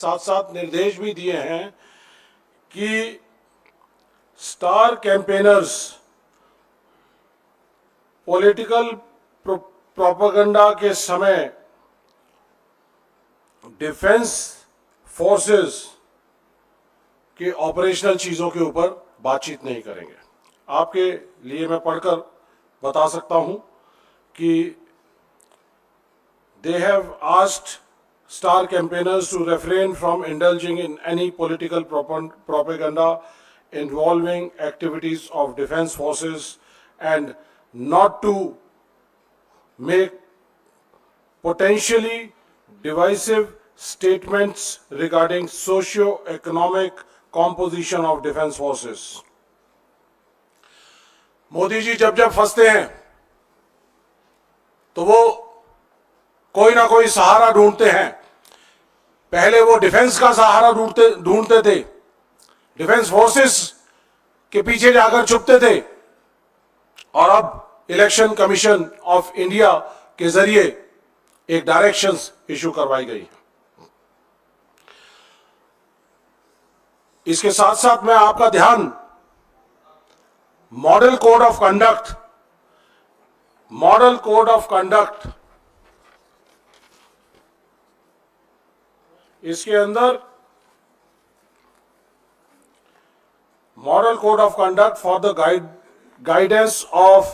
साथ साथ निर्देश भी दिए हैं कि स्टार कैंपेनर्स पॉलिटिकल प्रोपेगेंडा के समय डिफेंस फोर्सेस के ऑपरेशनल चीजों के ऊपर बातचीत नहीं करेंगे। आपके लिए मैं पढ़कर बता सकता हूं कि they have asked star campaigners to refrain from indulging in any political propaganda involving activities of defense forces and not to make potentially divisive statements regarding socio-economic composition of defense forces. Modi ji जब जब फंसते हैं तो वो कोई ना कोई सहारा ढूंढते हैं। पहले वो डिफेंस का सहारा ढूंढते थे, डिफेंस फोर्सेस के पीछे जाकर छुपते थे, और अब इलेक्शन कमीशन ऑफ इंडिया के जरिए एक डायरेक्शंस इशू करवाई गई। इसके साथ साथ मैं आपका ध्यान मॉडल कोड ऑफ कंडक्ट इसके अंदर model code of conduct for the guidance of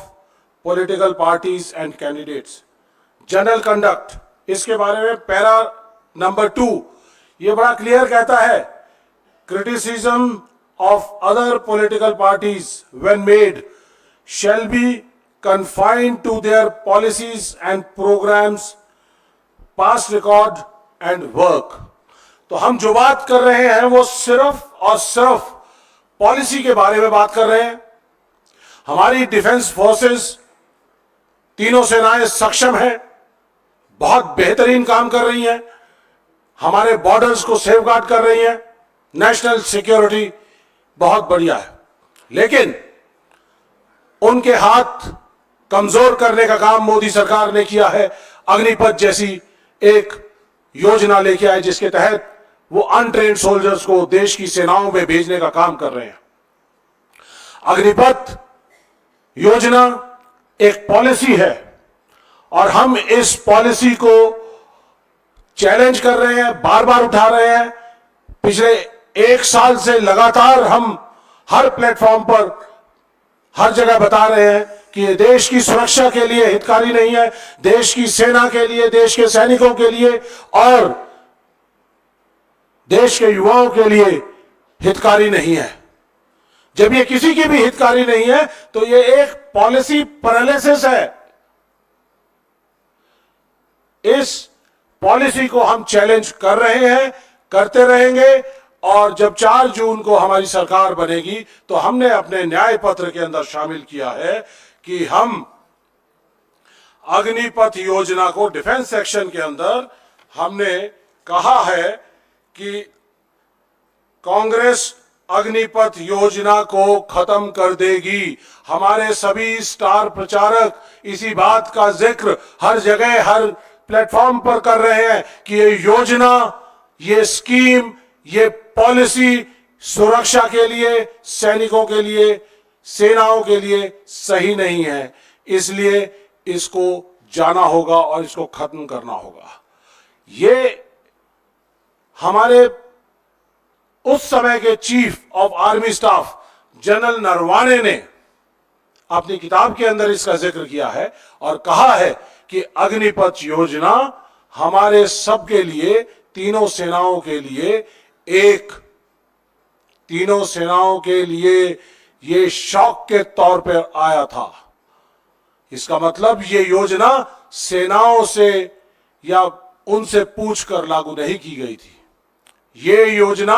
political parties and candidates, general conduct, इसके बारे में पैरा नंबर 2 ये बड़ा क्लियर कहता है, criticism of other political parties when made shall be confined to their policies and programs, past record and work। तो हम जो बात कर रहे हैं वो सिर्फ और सिर्फ पॉलिसी के बारे में बात कर रहे हैं। हमारी डिफेंस फोर्सेस तीनों सेनाएं सक्षम हैं, बहुत बेहतरीन काम कर रही हैं, हमारे बॉर्डर्स को सेफगार्ड कर रही हैं, नेशनल सिक्योरिटी बहुत बढ़िया है, लेकिन उनके हाथ कमजोर करने का काम मोदी सरकार ने किया है। अग्निपथ जैसी एक योजना लेके आए जिसके तहत वो अनट्रेन्ड सोल्जर्स को देश की सेनाओं में भेजने का काम कर रहे हैं। अग्निपथ योजना एक पॉलिसी है और हम इस पॉलिसी को चैलेंज कर रहे हैं, बार बार उठा रहे हैं। पिछले 1 साल से लगातार हम हर प्लेटफॉर्म पर हर जगह बता रहे हैं कि ये देश की सुरक्षा के लिए हितकारी नहीं है, देश की सेना के लिए, देश के सैनिकों के लिए और देश के युवाओं के लिए हितकारी नहीं है। जब ये किसी की भी हितकारी नहीं है तो ये एक पॉलिसी पैरालिसिस है। इस पॉलिसी को हम चैलेंज कर रहे हैं, करते रहेंगे, और जब 4 जून को हमारी सरकार बनेगी तो हमने अपने न्याय पत्र के अंदर शामिल किया है कि हम अग्निपथ योजना को डिफेंस सेक्शन के अंदर हमने कहा है कि कांग्रेस अग्निपथ योजना को खत्म कर देगी। हमारे सभी स्टार प्रचारक इसी बात का जिक्र हर जगह हर प्लेटफॉर्म पर कर रहे हैं कि ये योजना, ये स्कीम, ये पॉलिसी सुरक्षा के लिए, सैनिकों के लिए, सेनाओं के लिए सही नहीं है, इसलिए इसको जाना होगा और इसको खत्म करना होगा। ये हमारे उस समय के chief of army staff general Naravane ने अपनी किताब के अंदर इसका जिक्र किया है और कहा है कि अग्निपथ योजना हमारे सबके लिए, तीनों सेनाओं के लिए ये शौक के तौर पर आया था। इसका मतलब ये योजना सेनाओं से या उनसे पूछकर लागू नहीं की गई थी। ये योजना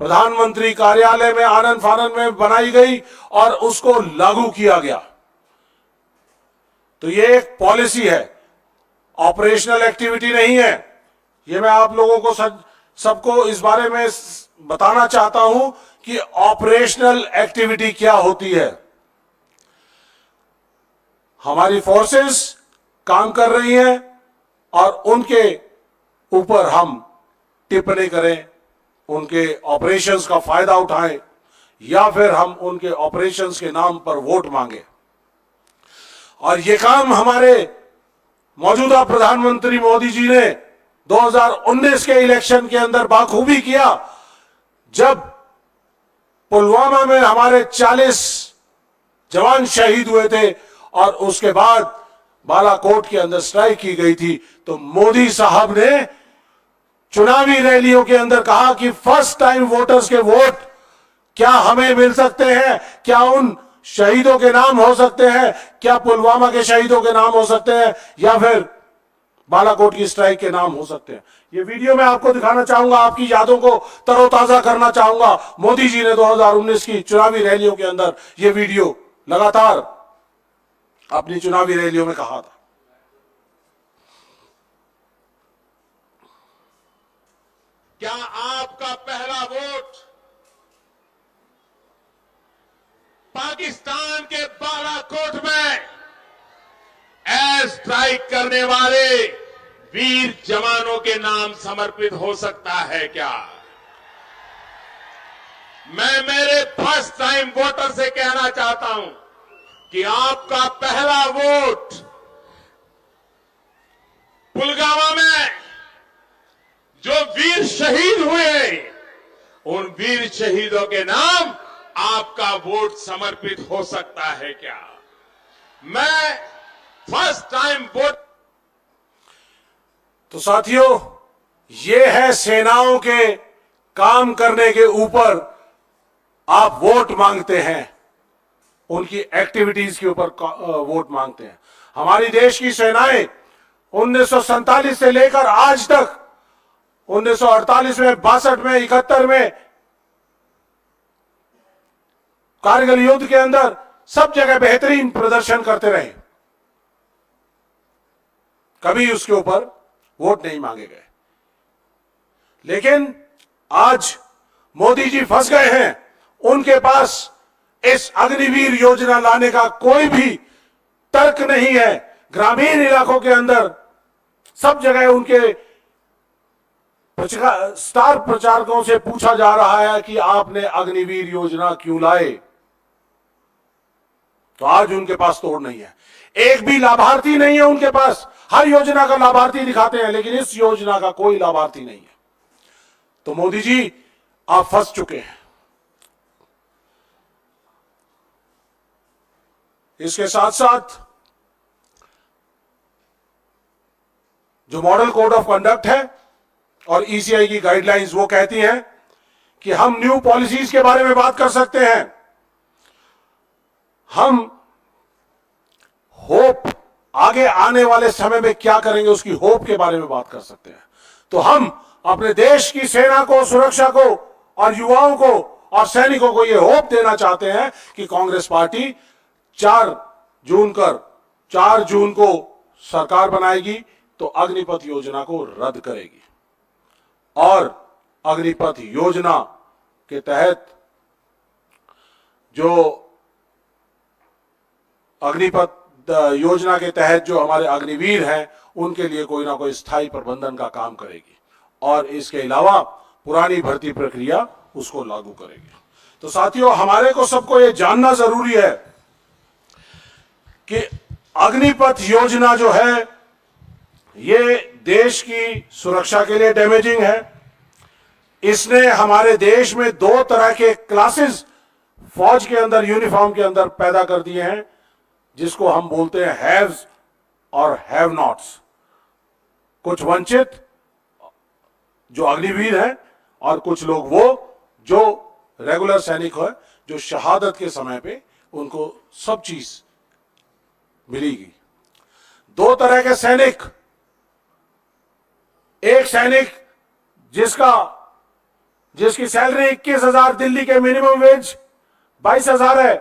प्रधानमंत्री कार्यालय में आनन फानन में बनाई गई और उसको लागू किया गया। तो ये एक पॉलिसी है, ऑपरेशनल एक्टिविटी नहीं है। ये मैं आप लोगों को सबको इस बारे में बताना चाहता हूं कि ऑपरेशनल एक्टिविटी क्या होती है। हमारी फोर्सेस काम कर रही हैं और ऊपर हम टिप्पणी करें, उनके ऑपरेशंस का फायदा उठाएं, या फिर हम उनके ऑपरेशंस के नाम पर वोट मांगे। और ये काम हमारे मौजूदा प्रधानमंत्री मोदी जी ने 2019 के इलेक्शन के अंदर बाखूबी किया, जब पुलवामा में हमारे 40 जवान शहीद हुए थे और उसके बाद बालाकोट के अंदर स्ट्राइक की गई थी। तो मोदी साहब ने चुनावी रैलियों के अंदर कहा कि फर्स्ट टाइम वोटर्स के वोट क्या हमें मिल सकते हैं, क्या उन शहीदों के नाम हो सकते हैं, क्या पुलवामा के शहीदों के नाम हो सकते हैं, या फिर बालाकोट की स्ट्राइक के नाम हो सकते हैं। ये वीडियो मैं आपको दिखाना चाहूंगा, आपकी यादों को तरोताजा करना चाहूंगा। मोदी जी ने 2019 की चुनावी रैलियों के अंदर ये वीडियो लगातार अपनी चुनावी रैलियों में कहा था। क्या आपका पहला वोट पाकिस्तान के बालाकोट में एयर स्ट्राइक करने वाले वीर जवानों के नाम समर्पित हो सकता है क्या? मैं मेरे फर्स्ट टाइम वोटर से कहना चाहता हूं कि आपका पहला वोट पुलवामा में जो वीर शहीद हुए, उन वीर शहीदों के नाम आपका वोट समर्पित हो सकता है क्या? मैं फर्स्ट टाइम वोट। तो साथियों, ये है सेनाओं के काम करने के ऊपर आप वोट मांगते हैं, उनकी एक्टिविटीज के ऊपर वोट मांगते हैं। हमारी देश की सेनाएं 1947 से लेकर आज तक 1948 में, 62 में, 71 में, कारगिल युद्ध के अंदर सब जगह बेहतरीन प्रदर्शन करते रहे, कभी उसके ऊपर वोट नहीं मांगे गए। लेकिन आज मोदी जी फंस गए हैं, उनके पास इस अग्निवीर योजना लाने का कोई भी तर्क नहीं है। ग्रामीण इलाकों के अंदर सब जगह उनके स्टार प्रचारकों से पूछा जा रहा है कि आपने अग्निवीर योजना क्यों लाए, तो आज उनके पास तोड़ नहीं है, एक भी लाभार्थी नहीं है उनके पास। हर योजना का लाभार्थी दिखाते हैं, लेकिन इस योजना का कोई लाभार्थी नहीं है। तो मोदी जी, आप फंस चुके हैं। इसके साथ साथ जो मॉडल कोड ऑफ कंडक्ट है और ईसीआई की गाइडलाइंस, वो कहती हैं कि हम न्यू पॉलिसीज के बारे में बात कर सकते हैं, हम होप, आगे आने वाले समय में क्या करेंगे उसकी होप के बारे में बात कर सकते हैं। तो हम अपने देश की सेना को, सुरक्षा को और युवाओं को और सैनिकों को यह होप देना चाहते हैं कि कांग्रेस पार्टी 4 जून को सरकार बनाएगी तो अग्निपथ योजना को रद्द करेगी, और अग्निपथ योजना के तहत जो हमारे अग्निवीर हैं, उनके लिए कोई ना कोई स्थायी प्रबंधन का काम करेगी, और इसके अलावा पुरानी भर्ती प्रक्रिया उसको लागू करेगी। तो साथियों, हमारे को सबको यह जानना जरूरी है कि अग्निपथ योजना जो है, ये देश की सुरक्षा के लिए डैमेजिंग है। इसने हमारे देश में 2 तरह के क्लासेस फौज के अंदर, यूनिफॉर्म के अंदर पैदा कर दिए हैं, जिसको हम बोलते हैं हैव्स और हैव नॉट्स। कुछ वंचित जो अग्निवीर हैं, और कुछ लोग वो जो रेगुलर सैनिक है, जो शहादत के समय पे उनको सब चीज मिलेगी। 2 तरह के सैनिक, एक सैनिक जिसकी सैलरी 21,000 दिल्ली के मिनिमम वेज 22,000 है,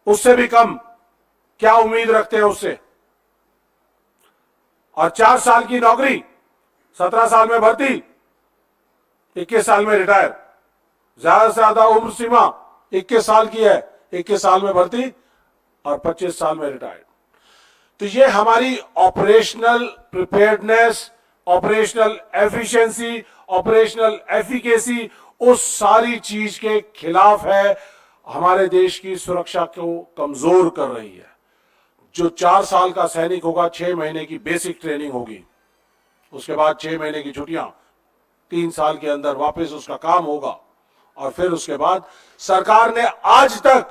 उससे भी कम क्या उम्मीद रखते हैं उससे, और 4 साल की नौकरी, 17 साल में भर्ती, 21 साल में रिटायर। ज्यादा से ज्यादा उम्र सीमा 21 साल की है, 21 साल में भर्ती और 25 साल में रिटायर्ड। तो ये हमारी operational preparedness operational efficiency, operational efficacy, उस सारी चीज के खिलाफ है, हमारे देश की सुरक्षा को कमजोर कर रही है। जो 4 साल का सैनिक होगा, 6 महीने की बेसिक ट्रेनिंग होगी, उसके बाद 6 महीने की छुट्टियां, 3 साल के अंदर वापस उसका काम होगा। और फिर उसके बाद सरकार ने आज तक,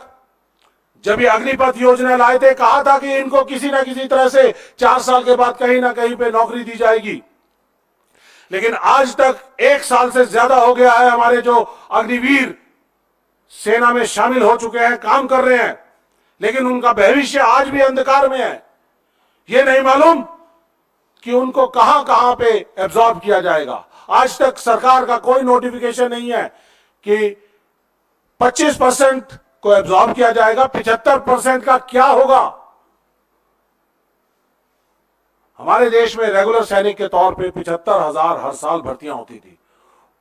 जब ये अग्निपथ योजना लाए थे, कहा था कि इनको किसी ना किसी तरह से 4 साल के बाद कहीं ना कहीं पे नौकरी दी जाएगी, लेकिन आज तक 1 साल से ज्यादा हो गया है, हमारे जो अग्निवीर सेना में शामिल हो चुके हैं, काम कर रहे हैं, लेकिन उनका भविष्य आज भी अंधकार में है। यह नहीं मालूम कि उनको कहां कहां पे एब्जॉर्ब किया जाएगा। आज तक सरकार का कोई नोटिफिकेशन नहीं है कि 25% को एब्जॉर्ब किया जाएगा, 75% का क्या होगा। हमारे देश में रेगुलर सैनिक के तौर पे 75,000 हर साल भर्तियां होती थी,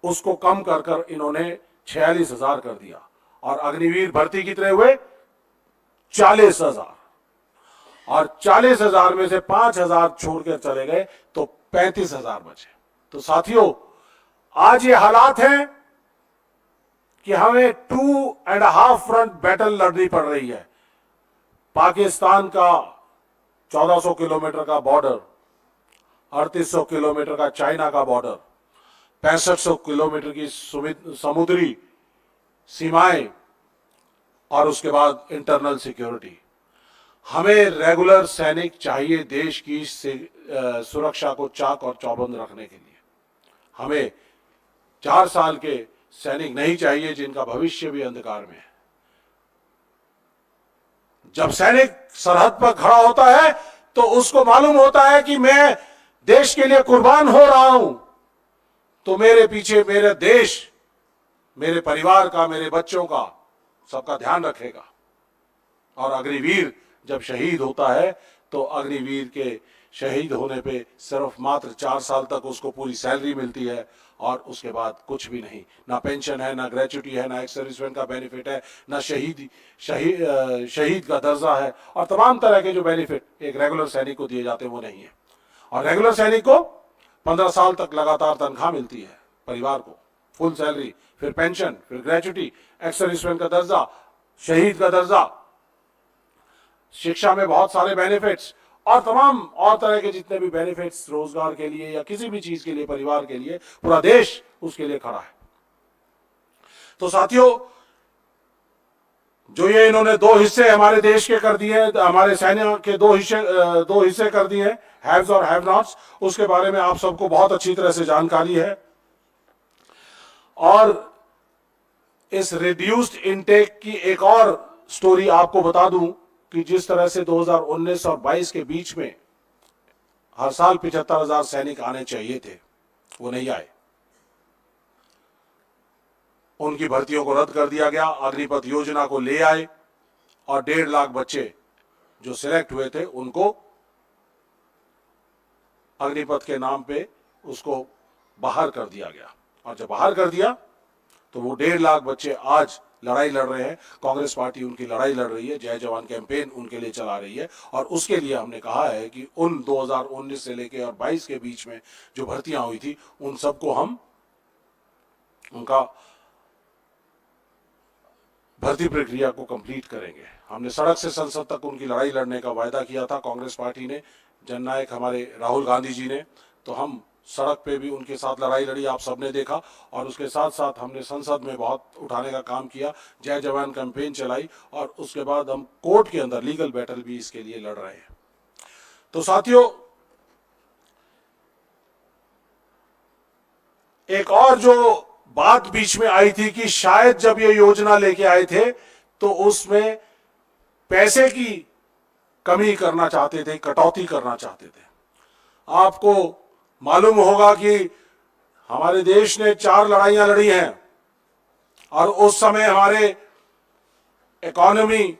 उसको कम कर कर इन्होंने 46,000 कर दिया, और अग्निवीर भर्ती कितने हुए? 40,000, और 40,000 में से 5,000 छोड़कर चले गए तो 35,000 बचे। तो साथियों, आज ये हालात हैं कि हमें 2.5 फ्रंट बैटल लड़नी पड़ रही है। पाकिस्तान का 1400 किलोमीटर का बॉर्डर, 3800 किलोमीटर का चाइना का बॉर्डर, 6500 किलोमीटर की समुद्री सीमाएं, और उसके बाद इंटरनल सिक्योरिटी। हमें रेगुलर सैनिक चाहिए देश की सुरक्षा को चाक और चौबंद रखने के लिए। हमें 4 साल के सैनिक नहीं चाहिए जिनका भविष्य भी अंधकार में है। जब सैनिक सरहद पर खड़ा होता है तो उसको मालूम होता है कि मैं देश के लिए कुर्बान हो रहा हूं, तो मेरे पीछे मेरे देश, मेरे परिवार का, मेरे बच्चों का, सबका ध्यान रखेगा। और अग्निवीर जब शहीद होता है तो अग्निवीर के शहीद होने पे सिर्फ मात्र 4 साल तक उसको पूरी सैलरी मिलती है, और उसके बाद कुछ भी नहीं, ना पेंशन है, ना ग्रेच्युटी है, ना एक्स सर्विसमैन का बेनिफिट है, ना शहीद का दर्जा है, और तमाम तरह के जो बेनिफिट एक रेगुलर सैनिक को दिए जाते हैं वो नहीं है। और रेगुलर सैनिक को 15 साल तक लगातार तनख्वाह मिलती है, परिवार को फुल सैलरी, फिर पेंशन, फिर ग्रेच्युटी, एक्स सर्विसमैन का दर्जा, शहीद का दर्जा, शिक्षा में बहुत सारे बेनिफिट्स, और तमाम और तरह के जितने भी बेनिफिट्स रोजगार के लिए या किसी भी चीज के लिए, परिवार के लिए, पूरा देश उसके लिए खड़ा है। तो साथियों, जो ये इन्होंने 2 हिस्से हमारे देश के कर दिए, हमारे सैन्य के 2 हिस्से कर दिए हैं, हैव्स और हैव नॉट्स, उसके बारे में आप सबको बहुत अच्छी तरह से जानकारी है। और इस रिड्यूस्ड इनटेक की एक और स्टोरी आपको बता दूं कि जिस तरह से 2019 और 22 के बीच में हर साल 75,000 सैनिक आने चाहिए थे, वो नहीं आए। उनकी भर्तियों को रद्द कर दिया गया, अग्निपथ योजना को ले आए, और 1.5 लाख बच्चे जो सिलेक्ट हुए थे उनको अग्निपथ के नाम पे उसको बाहर कर दिया गया। और जब बाहर कर दिया तो वो 1.5 लाख बच्चे आज लड़ाई लड़ रहे हैं। कांग्रेस पार्टी उनकी लड़ाई लड़ रही है, जय जवान कैंपेन उनके लिए चला रही है, और उसके लिए हमने कहा है कि उन 2019 से लेकर और 22 के बीच में जो भर्तियां हुई थी उन सबको हम उनका भर्ती प्रक्रिया को कंप्लीट करेंगे। हमने सड़क से संसद तक उनकी लड़ाई लड़ने का वायदा किया था कांग्रेस पार्टी ने, जननायक हमारे राहुल गांधी जी ने, तो हम सड़क पे भी उनके साथ लड़ाई लड़ी, आप सबने देखा। और उसके साथ साथ हमने संसद में बहुत उठाने का काम किया, जय जवान कैंपेन चलाई, और उसके बाद हम कोर्ट के अंदर लीगल बैटल भी इसके लिए लड़ रहे हैं। तो साथियों, एक और जो बात बीच में आई थी कि शायद जब ये योजना लेके आए थे तो उसमें पैसे की कमी करना चाहते थे, कटौती करना चाहते थे। आपको मालूम होगा कि हमारे देश ने 4 लड़ाइयां लड़ी हैं, और उस समय हमारे इकोनॉमी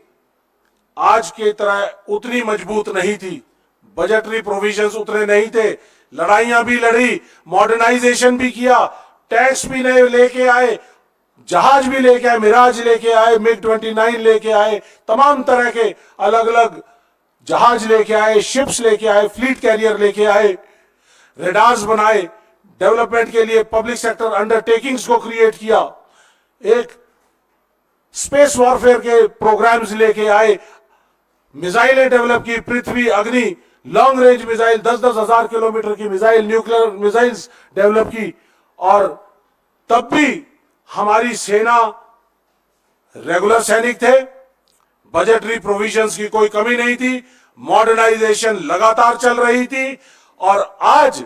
आज की तरह उतनी मजबूत नहीं थी, बजटरी प्रोविजंस उतने नहीं थे, लड़ाइयां भी लड़ी, मॉडर्नाइजेशन भी किया, टैक्स भी नए लेके आए, जहाज भी लेके आए, मिराज लेके आए, MiG-29 लेके आए, तमाम तरह के अलग अलग जहाज लेके आए, शिप्स लेके आए, फ्लीट कैरियर लेके आए, रेडार्स बनाए, डेवलपमेंट के लिए पब्लिक सेक्टर अंडरटेकिंग्स को क्रिएट किया, एक स्पेस वॉरफेयर के प्रोग्राम्स लेके आए, मिसाइलें डेवलप की, पृथ्वी अग्नि लॉन्ग रेंज मिसाइल 10-10 हजार किलोमीटर की मिसाइल, न्यूक्लियर मिसाइल्स डेवलप की। और तब भी हमारी सेना रेगुलर सैनिक थे, बजटरी प्रोविजंस की कोई कमी नहीं थी, मॉडर्नाइजेशन लगातार चल रही थी। और आज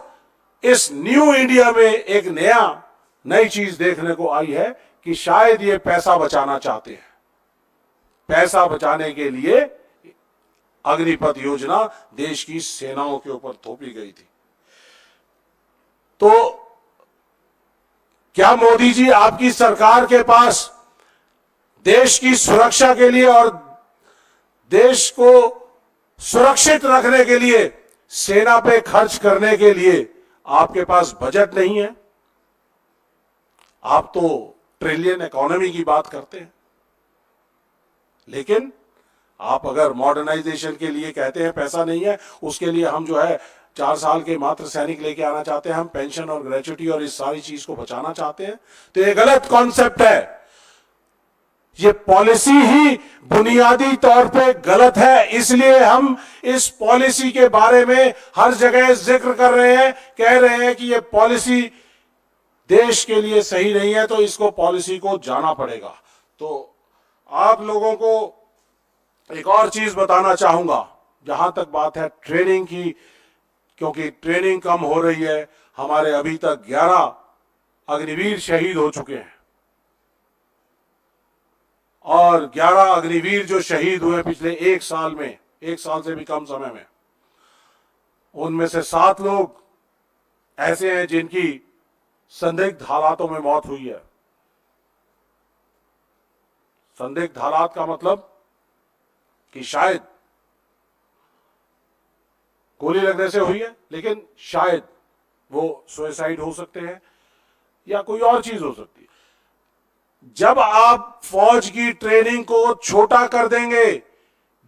इस न्यू इंडिया में एक नई चीज देखने को आई है कि शायद ये पैसा बचाना चाहते हैं। पैसा बचाने के लिए अग्निपथ योजना देश की सेनाओं के ऊपर थोपी गई थी। तो क्या मोदी जी, आपकी सरकार के पास देश की सुरक्षा के लिए और देश को सुरक्षित रखने के लिए, सेना पे खर्च करने के लिए आपके पास बजट नहीं है? आप तो ट्रिलियन इकोनॉमी की बात करते हैं, लेकिन आप अगर मॉडर्नाइजेशन के लिए कहते हैं पैसा नहीं है, उसके लिए हम जो है 4 साल के मात्र सैनिक लेके आना चाहते हैं, हम पेंशन और ग्रेच्युटी और इस सारी चीज को बचाना चाहते हैं, तो ये गलत कॉन्सेप्ट है। ये पॉलिसी ही बुनियादी तौर पे गलत है। इसलिए हम इस पॉलिसी के बारे में हर जगह जिक्र कर रहे हैं, कह रहे हैं कि ये पॉलिसी देश के लिए सही नहीं है, तो इसको पॉलिसी को जाना पड़ेगा। तो आप लोगों को एक और चीज बताना चाहूंगा, जहां तक बात है ट्रेनिंग की, क्योंकि ट्रेनिंग कम हो रही है। हमारे अभी तक 11 अग्निवीर शहीद हो चुके हैं, और 11 अग्निवीर जो शहीद हुए पिछले 1 साल में, 1 साल से भी कम समय में, उनमें से 7 लोग ऐसे हैं जिनकी संदिग्ध हालातों में मौत हुई है। संदिग्ध हालात का मतलब कि शायद गोली लगने से हुई है, लेकिन शायद वो सुसाइड हो सकते हैं या कोई और चीज हो सकती है। जब आप फौज की ट्रेनिंग को छोटा कर देंगे,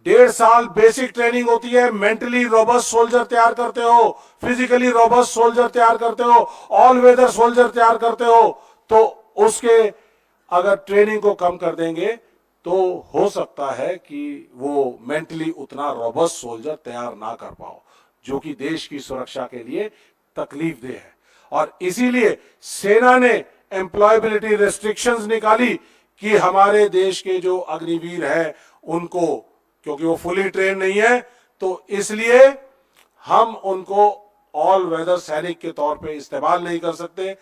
1.5 साल बेसिक ट्रेनिंग होती है, मेंटली रोबस्ट सोल्जर तैयार करते हो, फिजिकली रोबस्ट सोल्जर तैयार करते हो, ऑल वेदर सोल्जर तैयार करते हो, तो उसके अगर ट्रेनिंग को कम कर देंगे तो हो सकता है कि वो मेंटली उतना रोबस्ट सोल्जर तैयार ना कर पाओ, जो कि देश की सुरक्षा के लिए तकलीफ दे है। और इसीलिए सेना ने एम्प्लॉयबिलिटी रेस्ट्रिक्शंस निकाली कि हमारे देश के जो अग्निवीर हैं उनको, क्योंकि वो फुली ट्रेन नहीं है, तो इसलिए हम उनको ऑल वेदर सैनिक के तौर पे इस्तेमाल नहीं कर सकते,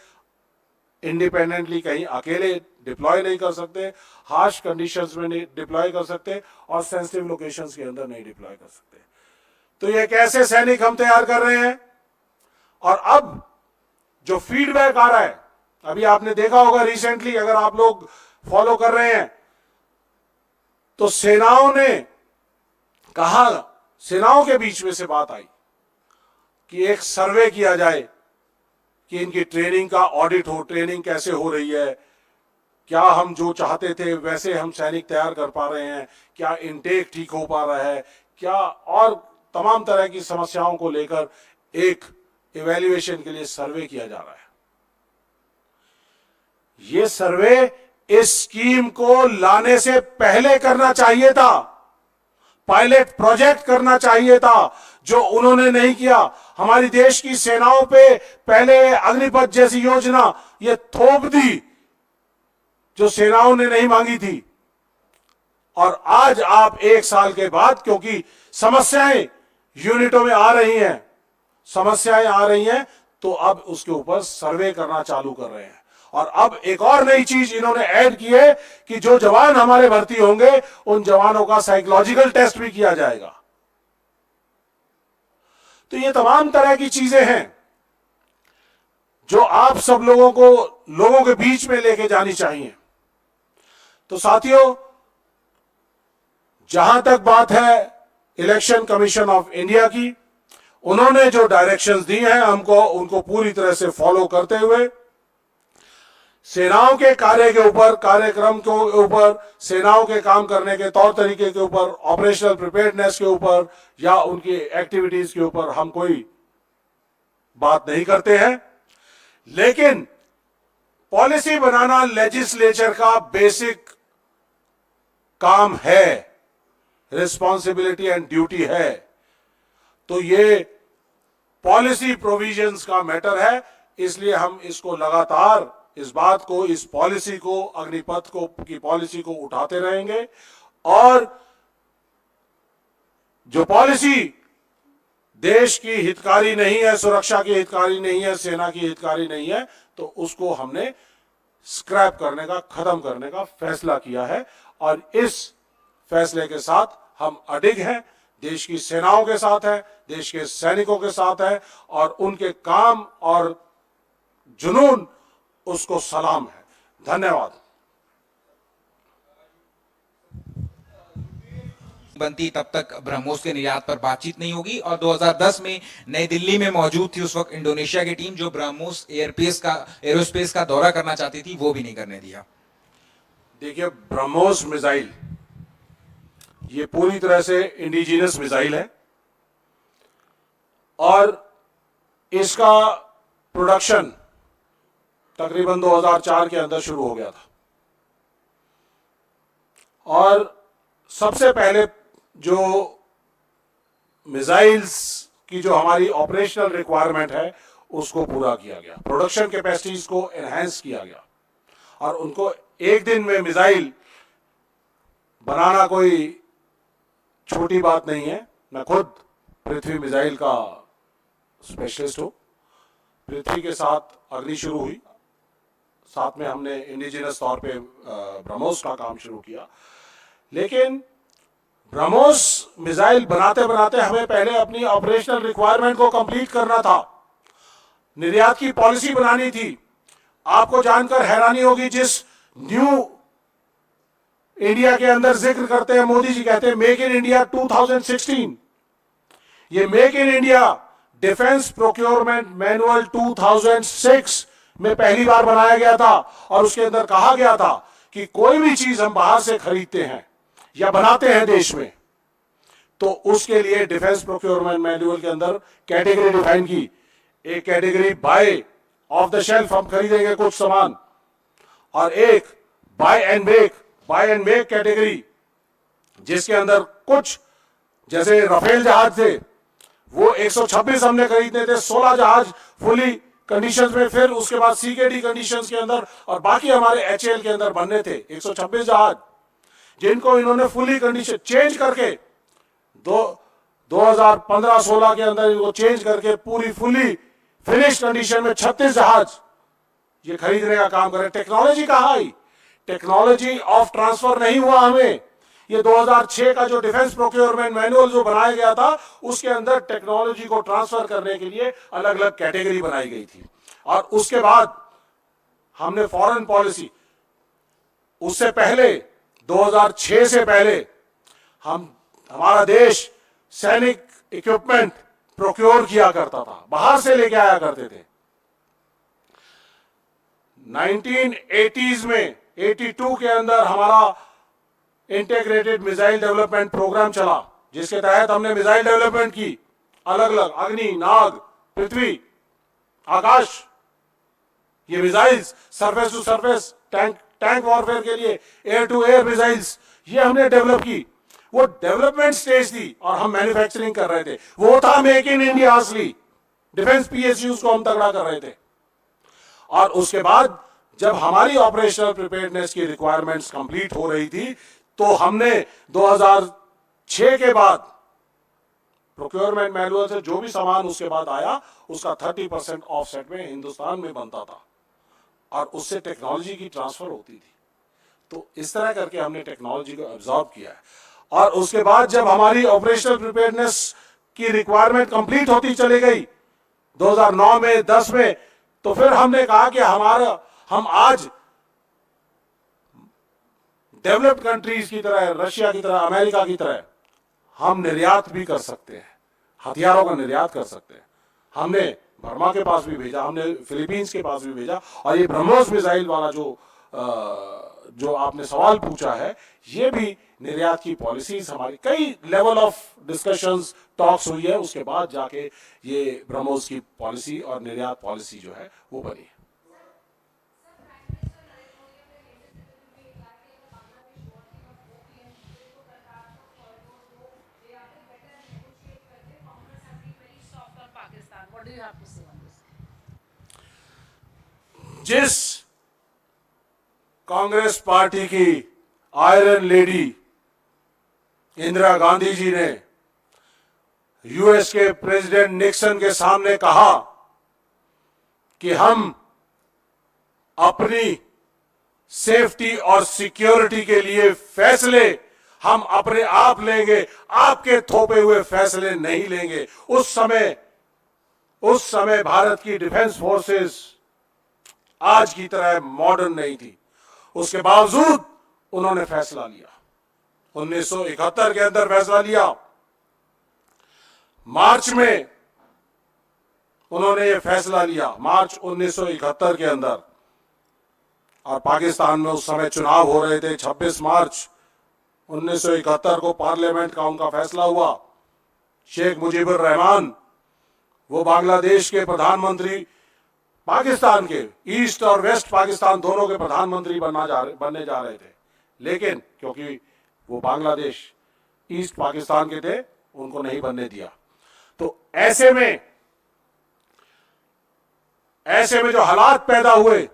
इंडिपेंडेंटली कहीं अकेले डिप्लॉय नहीं कर सकते, हार्श कंडीशंस में नहीं डिप्लॉय कर सकते, और सेंसिटिव लोकेशंस के अंदर नहीं डिप्लॉय कर सकते। तो ये कैसे सैनिक हम तैयार कर रहे हैं? और अब जो फीडबैक आ रहा है, अभी आपने देखा होगा रिसेंटली, अगर आप लोग फॉलो कर रहे हैं, तो सेनाओं ने कहा, सेनाओं के बीच में से बात आई कि एक सर्वे किया जाए कि इनकी ट्रेनिंग का ऑडिट हो, ट्रेनिंग कैसे हो रही है, क्या हम जो चाहते थे वैसे हम सैनिक तैयार कर पा रहे हैं, क्या इनटेक ठीक हो पा रहा है, क्या, और तमाम तरह की समस्याओं को लेकर एक इवैल्यूएशन के लिए सर्वे किया जा रहा है। यह सर्वे इस स्कीम को लाने से पहले करना चाहिए था, पायलट प्रोजेक्ट करना चाहिए था, जो उन्होंने नहीं किया। हमारी देश की सेनाओं पे पहले अग्निपथ जैसी योजना ये थोप दी, जो सेनाओं ने नहीं मांगी थी। और आज आप 1 साल के बाद, क्योंकि समस्याएं यूनिटों में आ रही हैं, समस्याएं आ रही हैं, तो अब उसके ऊपर सर्वे करना चालू कर रहे हैं। और अब एक और नई चीज इन्होंने ऐड की है कि जो जवान हमारे भर्ती होंगे, उन जवानों का साइकोलॉजिकल टेस्ट भी किया जाएगा। तो ये तमाम तरह की चीजें हैं जो आप सब लोगों को, लोगों के बीच में लेके जानी चाहिए। तो साथियों, जहां तक बात है इलेक्शन कमीशन ऑफ इंडिया की, उन्होंने जो डायरेक्शंस दी हैं हमको, उनको पूरी तरह से फॉलो करते हुए सेनाओं के कार्य के ऊपर, कार्यक्रम के ऊपर, सेनाओं के काम करने के तौर तरीके के ऊपर, ऑपरेशनल प्रिपेयर्डनेस के ऊपर या उनकी एक्टिविटीज के ऊपर हम कोई बात नहीं करते हैं, लेकिन पॉलिसी बनाना लेजिस्लेचर का बेसिक काम है, रिस्पॉन्सिबिलिटी एंड ड्यूटी है। तो ये पॉलिसी प्रोविजंस का मैटर है, इसलिए हम इसको लगातार इस बात को, इस पॉलिसी को, अग्निपथ को की पॉलिसी को उठाते रहेंगे। और जो पॉलिसी देश की हितकारी नहीं है, सुरक्षा की हितकारी नहीं है, सेना की हितकारी नहीं है, तो उसको हमने स्क्रैप करने का, खत्म करने का फैसला किया है। और इस फैसले के साथ हम अडिग हैं, देश की सेनाओं के साथ हैं, देश के सैनिकों के साथ हैं, और उनके काम और जुनून उसको सलाम है। धन्यवाद। बनती तब तक ब्रह्मोस के निर्यात पर बातचीत नहीं होगी। और 2010 में नई दिल्ली में मौजूद थी उस वक्त इंडोनेशिया की टीम, जो ब्रह्मोस एरोस्पेस का दौरा करना चाहती थी, वो भी नहीं करने दिया। देखिए, ब्रह्मोस मिसाइल ये पूरी तरह से इंडिजिनस मिसाइल है और इसका प्रोडक्शन तकरीबन 2004 के अंदर शुरू हो गया था। और सबसे पहले जो मिसाइल्स की जो हमारी ऑपरेशनल रिक्वायरमेंट है उसको पूरा किया गया, प्रोडक्शन कैपेसिटीज को एनहांस किया गया। और उनको एक दिन में मिसाइल बनाना कोई छोटी बात नहीं है। मैं खुद पृथ्वी मिसाइल का स्पेशलिस्ट हूं। पृथ्वी के साथ अग्नि शुरू हुई, साथ में हमने इंडिजिनस तौर पे ब्रह्मोस का काम शुरू किया। लेकिन ब्रह्मोस मिसाइल बनाते बनाते हमें पहले अपनी ऑपरेशनल रिक्वायरमेंट को कंप्लीट करना था, निर्यात की पॉलिसी बनानी थी। आपको जानकर हैरानी होगी, जिस न्यू इंडिया के अंदर जिक्र करते हैं मोदी जी, कहते हैं मेक इन इंडिया 2016। ये make in India defence procurement manual 2006 में पहली बार बनाया गया था। और उसके अंदर कहा गया था कि कोई भी चीज हम बाहर से खरीदते हैं या बनाते हैं देश में, तो उसके लिए डिफेंस प्रोक्योरमेंट मैनुअल के अंदर कैटेगरी डिफाइन की। एक category by of the shelf, हम खरीदेंगे कुछ सामान, और एक बाय एंड मेक कैटेगरी, जिसके अंदर कुछ, जैसे राफेल जहाज थे वो 126 हमने खरीदने थे, 16 जहाज फुली कंडीशंस में, फिर उसके बाद सीकेडी कंडीशंस के अंदर, और बाकी हमारे एचएएल के अंदर बनने थे 126 जहाज, जिनको इन्होंने फुली कंडीशन चेंज करके 2015-16 के अंदर इनको चेंज करके पूरी फुली फिनिश कंडीशन में 36 जहाज ये खरीदने का काम करें। टेक्नोलॉजी कहाँ आई? टेक्नोलॉजी ऑफ ट्रांसफर नहीं हुआ हमें। ये 2006 का जो डिफेंस प्रोक्योरमेंट मैनुअल जो बनाया गया था, उसके अंदर टेक्नोलॉजी को ट्रांसफर करने के लिए अलग अलग कैटेगरी बनाई गई थी। और उसके बाद हमने फॉरेन पॉलिसी, उससे पहले 2006 से पहले हमारा देश सैनिक इक्विपमेंट प्रोक्योर किया करता था, बाहर से लेके आया करते थे। 1980s में 82 के अंदर हमारा इंटीग्रेटेड मिसाइल डेवलपमेंट प्रोग्राम चला, जिसके तहत हमने मिसाइल डेवलपमेंट की, अलग अलग अग्नि, नाग, पृथ्वी, आकाश, ये missiles, surface to surface, tank warfare के लिए एयर टू एयर मिसाइल्स, ये हमने डेवलप की। वो डेवलपमेंट स्टेज थी और हम मैन्युफैक्चरिंग कर रहे थे। वो था मेक इन इंडिया असली। डिफेंस पीएसयूज को हम तगड़ा कर रहे थे। और उसके बाद जब हमारी ऑपरेशनल प्रिपेयर्डनेस की रिक्वायरमेंट्स कंप्लीट हो रही थी, तो हमने 2006 के बाद प्रोक्योरमेंट मैनुअल से जो भी सामान उसके बाद आया, उसका 30% ऑफसेट में हिंदुस्तान में बनता था, और उससे टेक्नोलॉजी की ट्रांसफर होती थी। तो इस तरह करके हमने टेक्नोलॉजी को एब्जॉर्ब किया है। और उसके बाद जब हमारी ऑपरेशनल प्रिपेयर्डनेस की रिक्वायरमेंट कंप्लीट होती चली गई 2009 में, 10 में, तो फिर हमने कहा कि हम आज डेवलप्ड कंट्रीज की तरह, रशिया की तरह, अमेरिका की तरह हम निर्यात भी कर सकते हैं, हथियारों का निर्यात कर सकते हैं। हमने बर्मा के पास भी भेजा, हमने फिलीपींस के पास भी भेजा, और ये ब्रह्मोस मिसाइल वाला जो जो आपने सवाल पूछा है, ये भी निर्यात की पॉलिसीज हमारी कई लेवल ऑफ डिस्कशंस टॉक्स हुई है, उसके बाद जाके ये ब्रह्मोस की पॉलिसी और निर्यात पॉलिसी जो है वो बनी है। What do you have to say on this? जिस कांग्रेस पार्टी की आयरन लेडी इंदिरा गांधी जी ने यूएस के प्रेसिडेंट निक्सन के सामने कहा कि हम अपनी सेफ्टी और सिक्योरिटी के लिए फैसले हम अपने आप लेंगे, आपके थोपे हुए फैसले नहीं लेंगे। उस समय भारत की डिफेंस फोर्सेस आज की तरह मॉडर्न नहीं थी। उसके बावजूद उन्होंने फैसला लिया, 1971 के अंदर फैसला लिया। मार्च में उन्होंने ये फैसला लिया, मार्च 1971 के अंदर, और पाकिस्तान में उस समय चुनाव हो रहे थे। 26 मार्च 1971 को पार्लियामेंट का उनका फैसला हुआ। शेख मुजीबुर रहमान, वो बांग्लादेश के प्रधानमंत्री, पाकिस्तान के ईस्ट और वेस्ट पाकिस्तान दोनों के प्रधानमंत्री बनने जा रहे थे, लेकिन क्योंकि वो बांग्लादेश ईस्ट पाकिस्तान के थे, उनको नहीं बनने दिया। तो ऐसे में जो हालात पैदा हुए,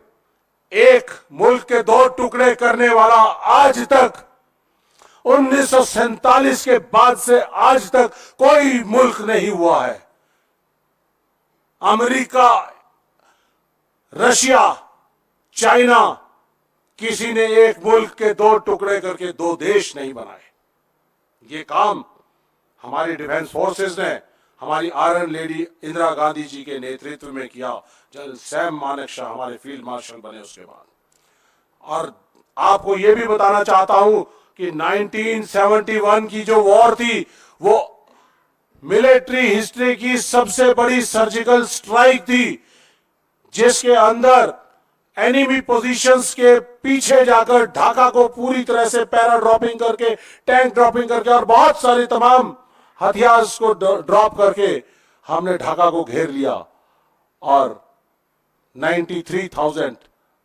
एक मुल्क के दो टुकड़े करने वाला आज तक 1947 के बाद से आज तक कोई मुल्क नहीं हुआ है। अमेरिका, रशिया, चाइना, किसी ने एक मुल्क के दो टुकड़े करके दो देश नहीं बनाए। ये काम हमारी डिफेंस फोर्सेस ने, हमारी आयरन लेडी इंदिरा गांधी जी के नेतृत्व में किया। जनरल सैम मानेकशॉ हमारे फील्ड मार्शल बने उसके बाद। और आपको यह भी बताना चाहता हूं कि 1971 की जो वॉर थी, वो मिलिट्री हिस्ट्री की सबसे बड़ी सर्जिकल स्ट्राइक थी, जिसके अंदर एनिमी पोजीशंस के पीछे जाकर ढाका को पूरी तरह से पैरा ड्रॉपिंग करके, टैंक ड्रॉपिंग करके और बहुत सारे तमाम हथियार को ड्रॉप करके हमने ढाका को घेर लिया। और 93,000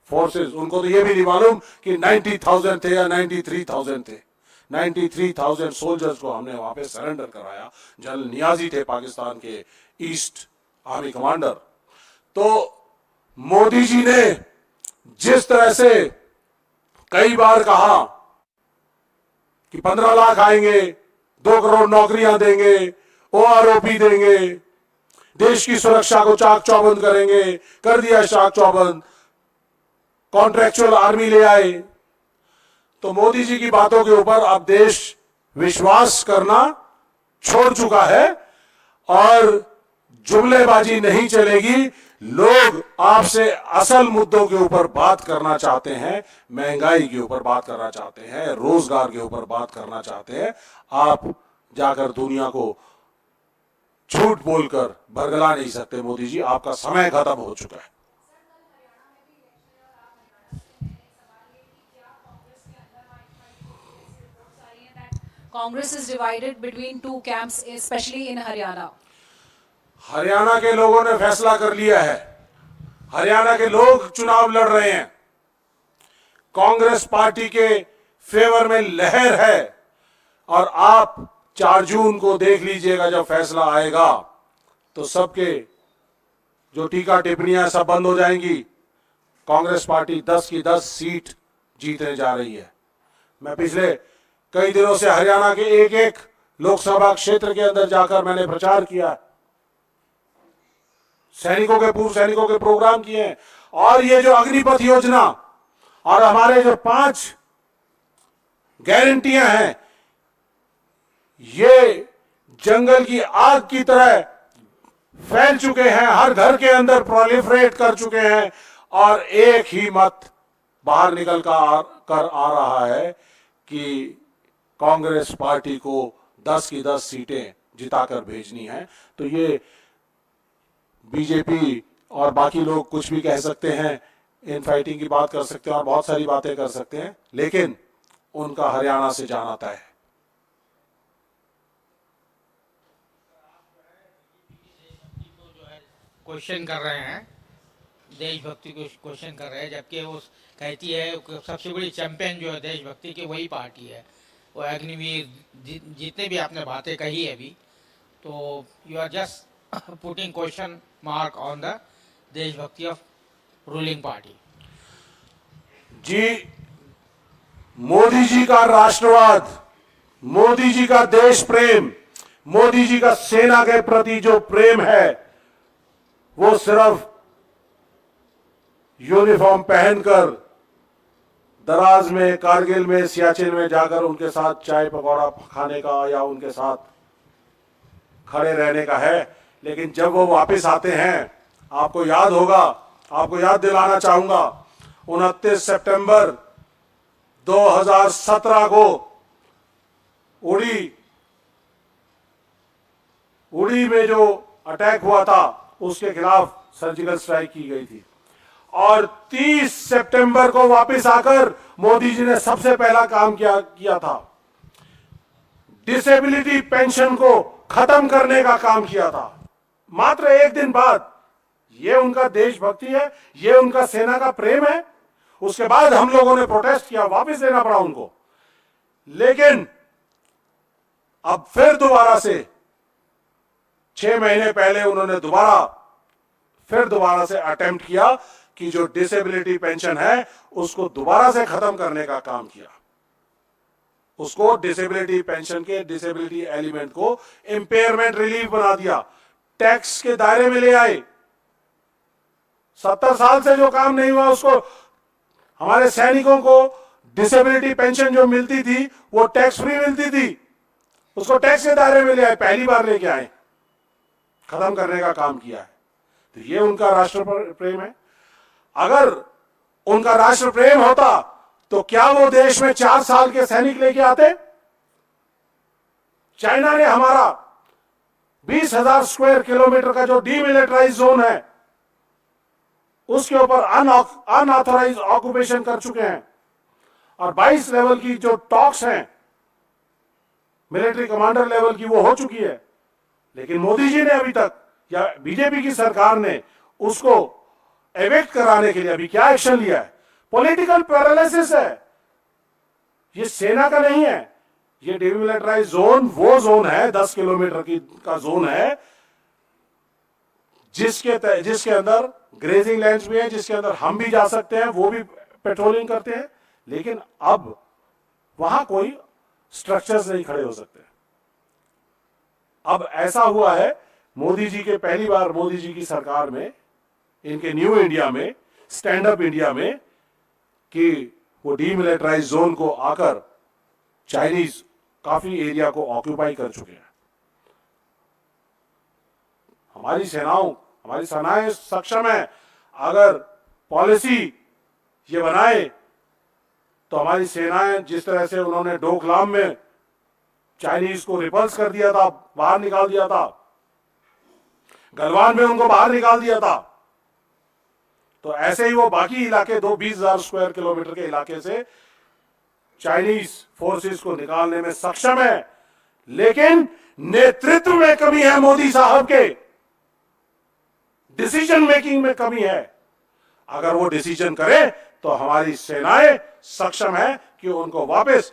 फोर्सेस, उनको तो यह भी नहीं मालूम कि 90,000 थे या 93,000 थे। 93,000 सोल्जर्स को हमने वहां पे सरेंडर कराया। जनरल नियाजी थे पाकिस्तान के ईस्ट आर्मी कमांडर। तो मोदी जी ने जिस तरह से कई बार कहा कि 15 लाख आएंगे, 2 करोड़ नौकरियां देंगे, OROP देंगे, देश की सुरक्षा को चाक चौबंद करेंगे, कर दिया चाक चौबंद, कॉन्ट्रैक्चुअल आर्मी ले आए। तो मोदी जी की बातों के ऊपर अब देश विश्वास करना छोड़ चुका है और जुमलेबाजी नहीं चलेगी। लोग आपसे असल मुद्दों के ऊपर बात करना चाहते हैं, महंगाई के ऊपर बात करना चाहते हैं, रोजगार के ऊपर बात करना चाहते हैं। आप जाकर दुनिया को झूठ बोलकर भरगला नहीं सकते मोदी जी, आपका समय खत्म हो चुका है। Congress is divided between two camps, especially in Haryana. Haryana के लोगों ने फैसला कर लिया है, हरियाणा के लोग चुनाव लड़ रहे हैं, कांग्रेस पार्टी के फेवर में लहर है। और आप 4 जून को देख लीजिएगा, जब फैसला आएगा तो सबके जो टीका टिप्पणियां सब बंद हो जाएंगी। कांग्रेस पार्टी 10 की 10 सीट जीतने जा रही है। मैं पिछले कई दिनों से हरियाणा के एक एक लोकसभा क्षेत्र के अंदर जाकर मैंने प्रचार किया, सैनिकों के, पूर्व सैनिकों के प्रोग्राम किए हैं। और ये जो अग्निपथ योजना और हमारे जो 5 गारंटियां हैं, ये जंगल की आग की तरह फैल चुके हैं, हर घर के अंदर प्रोलिफरेट कर चुके हैं। और एक ही मत बाहर निकल कर आ रहा है कि कांग्रेस पार्टी को 10 की 10 सीटें जिताकर भेजनी है। तो ये बीजेपी और बाकी लोग कुछ भी कह सकते हैं, इन फाइटिंग की बात कर सकते हैं और बहुत सारी बातें कर सकते हैं, लेकिन उनका हरियाणा से जाना तय है। क्वेश्चन कर रहे हैं, देशभक्ति को क्वेश्चन कर रहे हैं, जबकि वो कहती है सबसे बड़ी चैंपियन जो है देशभक्ति की वही पार्टी है, वो अग्निवीर जितने भी आपने बातें कही है अभी, तो you are just putting question mark on the देशभक्ति ऑफ रूलिंग पार्टी। जी, मोदी जी का राष्ट्रवाद, मोदी जी का देश प्रेम, मोदी जी का सेना के प्रति जो प्रेम है, वो सिर्फ यूनिफॉर्म पहनकर दराज में, कारगिल में, सियाचिन में जाकर उनके साथ चाय पकौड़ा खाने का या उनके साथ खड़े रहने का है। लेकिन जब वो वापस आते हैं, आपको याद होगा, आपको याद दिलाना चाहूंगा, 29 सितंबर 2017 को उड़ी में जो अटैक हुआ था, उसके खिलाफ सर्जिकल स्ट्राइक की गई थी, और 30 सितंबर को वापस आकर मोदी जी ने सबसे पहला काम किया था, डिसेबिलिटी पेंशन को खत्म करने का काम किया था। मात्र एक दिन बाद, ये उनका देशभक्ति है, ये उनका सेना का प्रेम है। उसके बाद हम लोगों ने प्रोटेस्ट किया, वापस देना पड़ा उनको। लेकिन अब फिर दोबारा से 6 महीने पहले उन्होंने दोबारा से अटेम्प्ट किया कि जो डिसेबिलिटी पेंशन है उसको दोबारा से खत्म करने का काम किया। उसको डिसेबिलिटी पेंशन के डिसेबिलिटी एलिमेंट को इंपेयरमेंट रिलीफ बना दिया, टैक्स के दायरे में ले आए। 70 साल से जो काम नहीं हुआ, उसको, हमारे सैनिकों को डिसेबिलिटी पेंशन जो मिलती थी वो टैक्स फ्री मिलती थी, उसको टैक्स के दायरे में ले आए, पहली बार लेके आए, खत्म करने का काम किया है। तो ये उनका राष्ट्र प्रेम है। अगर उनका राष्ट्र प्रेम होता तो क्या वो देश में 4 साल के सैनिक लेके आते? चाइना ने हमारा 20,000 स्क्वायर किलोमीटर का जो डीमिलिटराइज जोन है, उसके ऊपर अनऑथराइज ऑक्यूपेशन कर चुके हैं, और 22 लेवल की जो टॉक्स हैं मिलिट्री कमांडर लेवल की, वो हो चुकी है। लेकिन मोदी जी ने अभी तक, या बीजेपी की सरकार ने, उसको एवेक्ट कराने के लिए अभी क्या एक्शन लिया है? पॉलिटिकल पैरालिसिस है। ये सेना का नहीं है, ये डीमिलिटराइज जोन वो जोन है, 10 किलोमीटर का जोन है, जिसके अंदर ग्रेजिंग लैंड्स भी है, जिसके अंदर हम भी जा सकते हैं, वो भी पेट्रोलिंग करते हैं। लेकिन अब वहां कोई स्ट्रक्चर्स नहीं खड़े हो सकते। अब ऐसा हुआ है, मोदी जी के पहली बार मोदी जी की सरकार में, इनके न्यू इंडिया में, स्टैंड अप इंडिया में, कि वो डीमिलिटराइज जोन को आकर चाइनीज काफी एरिया को ऑक्यूपाई कर चुके हैं। हमारी सेनाएं सक्षम है। अगर पॉलिसी ये बनाए तो हमारी सेनाएं, जिस तरह से उन्होंने डोकलाम में चाइनीज को रिपल्स कर दिया था, बाहर निकाल दिया था, गलवान में उनको बाहर निकाल दिया था, तो ऐसे ही वो बाकी इलाके 20,000 स्क्वायर किलोमीटर के इलाके से चाइनीज फोर्सेस को निकालने में सक्षम है। लेकिन नेतृत्व में कमी है, मोदी साहब के डिसीजन मेकिंग में कमी है। अगर वो डिसीजन करे तो हमारी सेनाएं सक्षम है कि उनको वापस